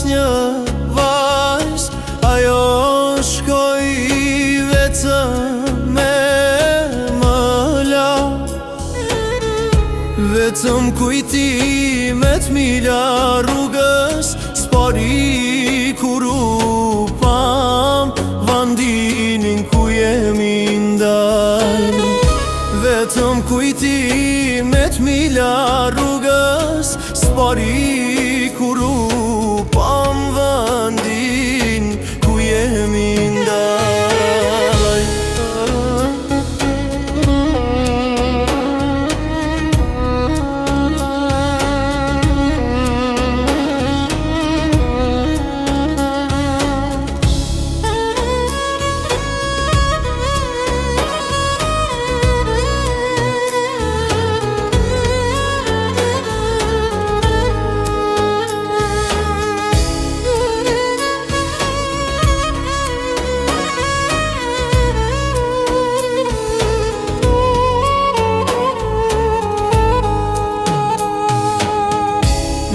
asnjë vajzë, ajo shkoi vetëm me më la. Vetëm kujtimet mila rrugës s'pari kur u pam vandinin ku jemi ndal. Vetëm kujtimet mila rrugës s'pari kur u pam vandin ku jemi ndal.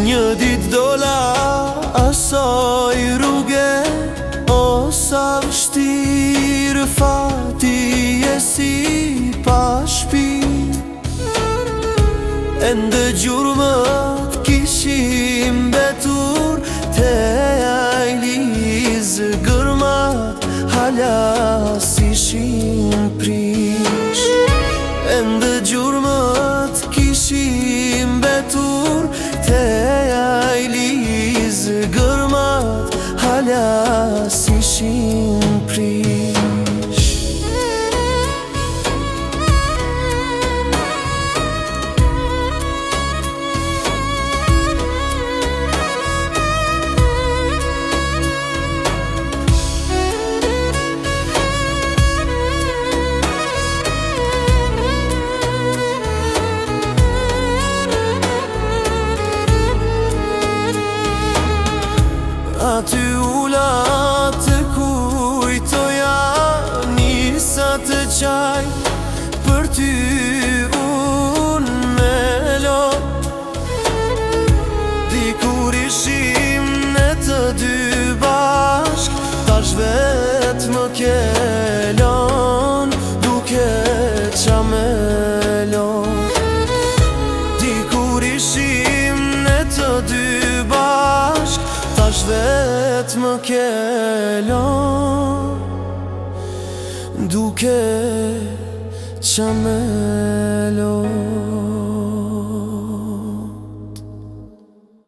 Një dit dola asaj rruge, o sa vështirë fati e si pa shpi. Ende gjurmët kishim betur te ajliz, gërmat hala s'ishin prish. Ende gjurmët kishim betur te ajliz, gërmat hala s'ishin prish. Aty ula të kujtoja nisa të qaj, për ty unë me lo. Dikur ishim ne të dy bashk, tash vet më kelon duke qa me lo. Dikur ishim ne të dy bashk, tash vet më kelon duke qa me lo.